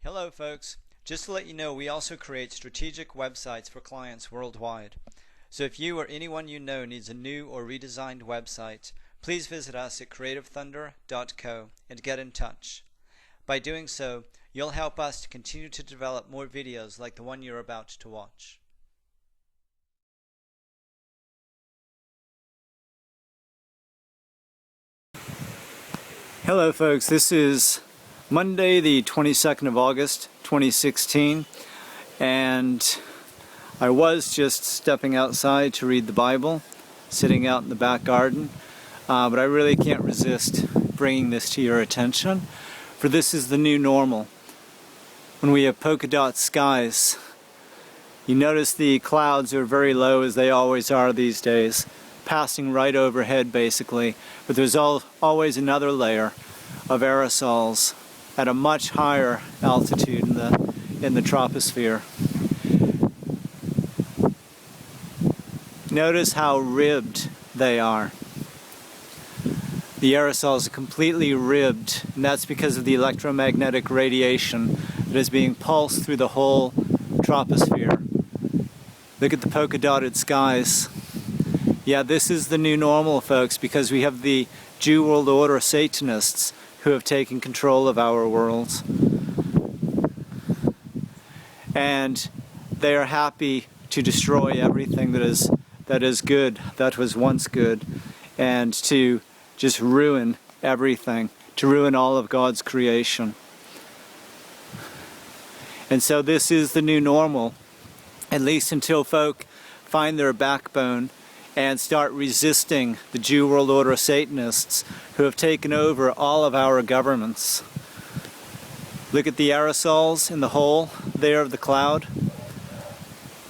Hello folks, just to let you know, we also create strategic websites for clients worldwide. So if you or anyone you know needs a new or redesigned website, please visit us at creativethunder.co and get in touch. By doing so, you'll help us to continue to develop more videos like the one you're about to watch. Hello folks, this is Monday the 22nd of August 2016, and I was just stepping outside to read the Bible, sitting out in the back garden, but I really can't resist bringing this to your attention, for this is the new normal. When we have polka dot skies, you notice the clouds are very low, as they always are these days, passing right overhead basically, but there's always another layer of aerosols at a much higher altitude in the troposphere. Notice how ribbed they are. The aerosols are completely ribbed, and that's because of the electromagnetic radiation that is being pulsed through the whole troposphere. Look at the polka-dotted skies. Yeah, this is the new normal, folks, because we have the Jew World Order Satanists who have taken control of our world. And they are happy to destroy everything that is good, that was once good, and to just ruin everything, to ruin all of God's creation. And so this is the new normal, at least until folk find their backbone and start resisting the Jew World Order Satanists who have taken over all of our governments. Look at the aerosols in the hole there of the cloud.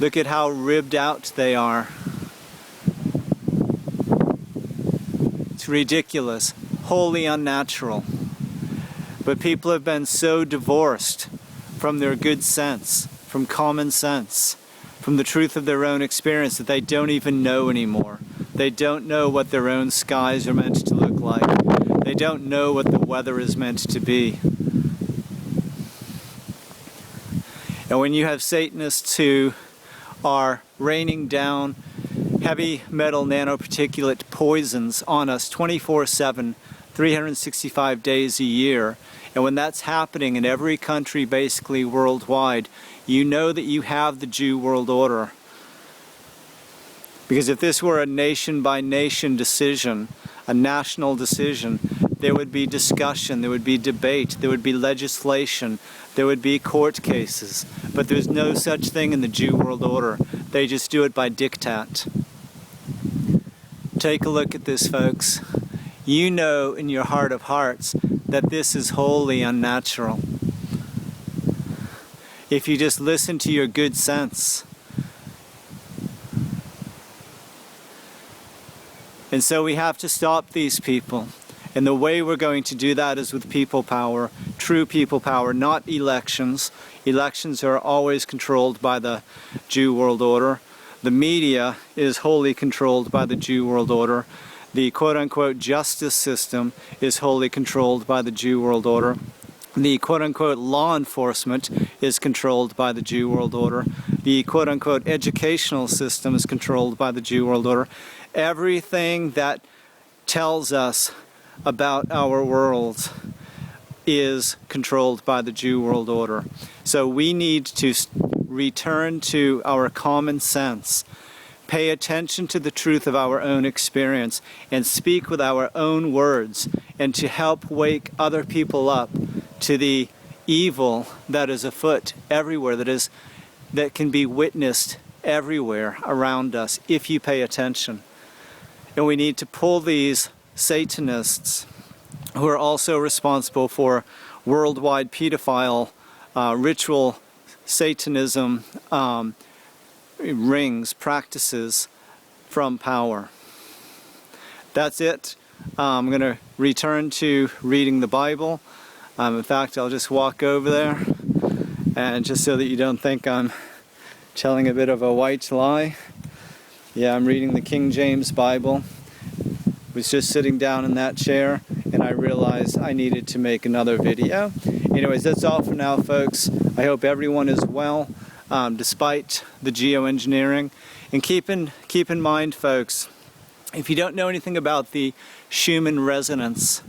Look at how ribbed out they are. It's ridiculous, wholly unnatural. But people have been so divorced from their good sense, from common sense, from the truth of their own experience, that they don't even know anymore. They don't know what their own skies are meant to look like. They don't know what the weather is meant to be. And when you have Satanists who are raining down heavy metal nanoparticulate poisons on us 24/7, 365 days a year, and when that's happening in every country basically worldwide, you know that you have the Jew World Order. Because if this were a nation-by-nation decision, a national decision, there would be discussion, there would be debate, there would be legislation, there would be court cases. But there's no such thing in the Jew World Order. They just do it by diktat. Take a look at this, folks. You know in your heart of hearts that this is wholly unnatural. If you just listen to your good sense. And so we have to stop these people. And the way we're going to do that is with people power, true people power, not elections. Elections are always controlled by the Jew World Order. The media is wholly controlled by the Jew World Order. The quote-unquote justice system is wholly controlled by the Jew World Order. The quote-unquote law enforcement is controlled by the Jew World Order. The quote-unquote educational system is controlled by the Jew World Order. Everything that tells us about our world is controlled by the Jew World Order. So we need to return to our common sense, pay attention to the truth of our own experience, and speak with our own words, and to help wake other people up to the evil that is afoot everywhere, that can be witnessed everywhere around us if you pay attention. And we need to pull these Satanists, who are also responsible for worldwide pedophile ritual Satanism rings, practices, from power. That's it. I'm going to return to reading the Bible. In fact, I'll just walk over there, and just so that you don't think I'm telling a bit of a white lie. Yeah, I'm reading the King James Bible. Was just sitting down in that chair, and I realized I needed to make another video, Anyways, that's all for now, folks. I hope everyone is well, despite the geoengineering. And keep in mind, folks, if you don't know anything about the Schumann resonance,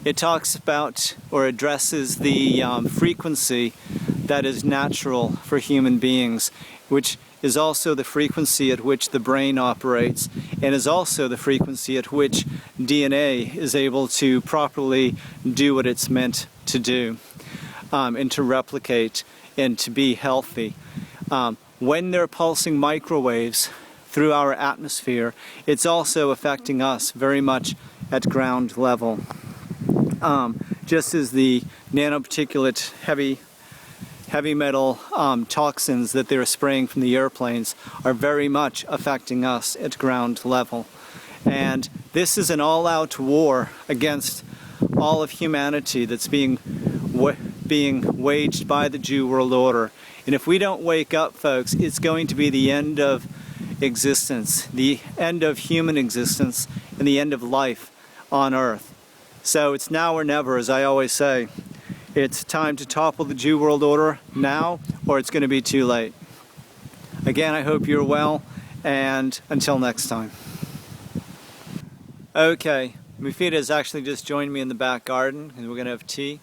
it talks about or addresses the frequency that is natural for human beings, which is also the frequency at which the brain operates, and is also the frequency at which DNA is able to properly do what it's meant to do, and to replicate and to be healthy. When they're pulsing microwaves through our atmosphere, it's also affecting us very much at ground level. Just as the nanoparticulate heavy metal toxins that they're spraying from the airplanes are very much affecting us at ground level. And this is an all-out war against all of humanity that's being waged by the Jew World Order. And if we don't wake up, folks, it's going to be the end of existence, the end of human existence, and the end of life on Earth. So it's now or never, as I always say. It's time to topple the Jew World Order now, or it's going to be too late. Again, I hope you're well, and until next time. Okay, Mufida has actually just joined me in the back garden, and we're going to have tea.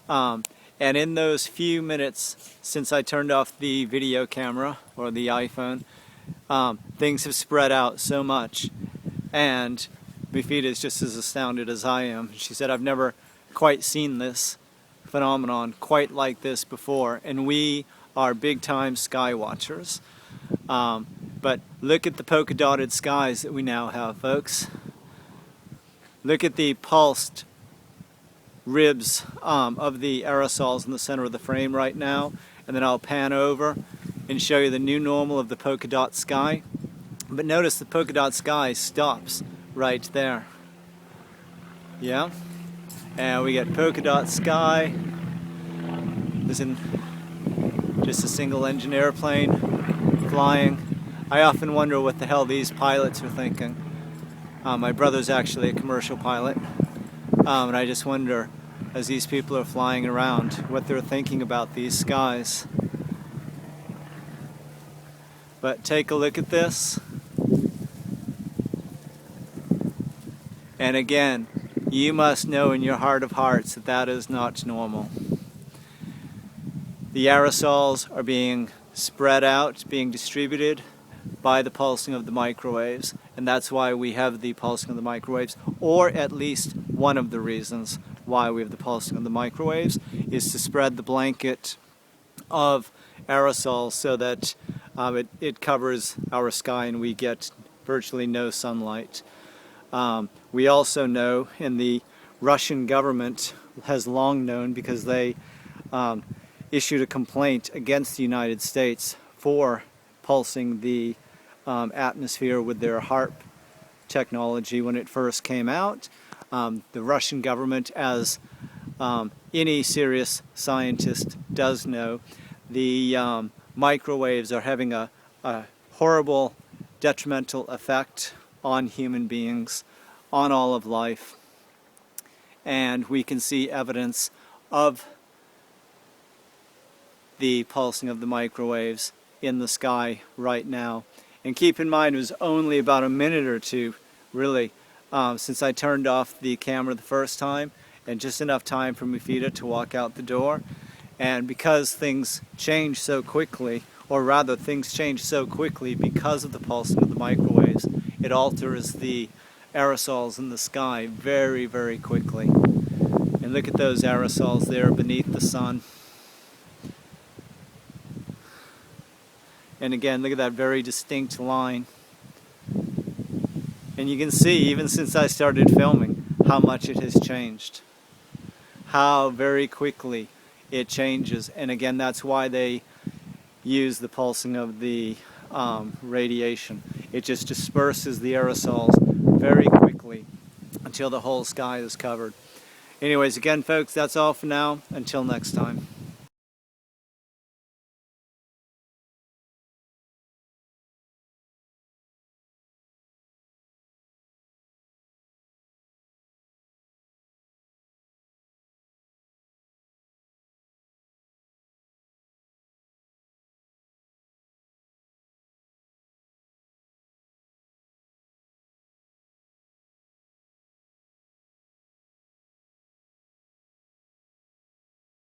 And in those few minutes since I turned off the video camera, or the iPhone, things have spread out so much. And Mufida is just as astounded as I am. She said, I've never quite seen this phenomenon quite like this before, and we are big-time sky watchers. But look at the polka-dotted skies that we now have, folks. Look at the pulsed ribs of the aerosols in the center of the frame right now, and then I'll pan over and show you the new normal of the polka dot sky. But notice the polka dot sky stops right there. Yeah? And we get polka dot sky. Isn't just a single engine airplane flying. I often wonder what the hell these pilots are thinking. My brother's actually a commercial pilot, and I just wonder, as these people are flying around, what they're thinking about these skies. But take a look at this. And again, you must know in your heart of hearts that that is not normal. The aerosols are being spread out, being distributed by the pulsing of the microwaves, and that's why we have the pulsing of the microwaves, or at least one of the reasons why we have the pulsing of the microwaves is to spread the blanket of aerosols so that it covers our sky and we get virtually no sunlight. We also know, and the Russian government has long known, because they issued a complaint against the United States for pulsing the atmosphere with their HARP technology when it first came out. The Russian government, as any serious scientist does know, the microwaves are having a horrible detrimental effect on human beings, on all of life, and we can see evidence of the pulsing of the microwaves in the sky right now. And keep in mind, it was only about a minute or two, really, since I turned off the camera the first time, and just enough time for Mufida to walk out the door. And because things change so quickly, or rather things change so quickly because of the pulsing of the microwaves, it alters the aerosols in the sky very, very quickly. And look at those aerosols there beneath the sun. And again, look at that very distinct line. And you can see, even since I started filming, how much it has changed. How very quickly it changes. And again, that's why they use the pulsing of the radiation. It just disperses the aerosols very quickly until the whole sky is covered. Anyways, again, folks, that's all for now. Until next time.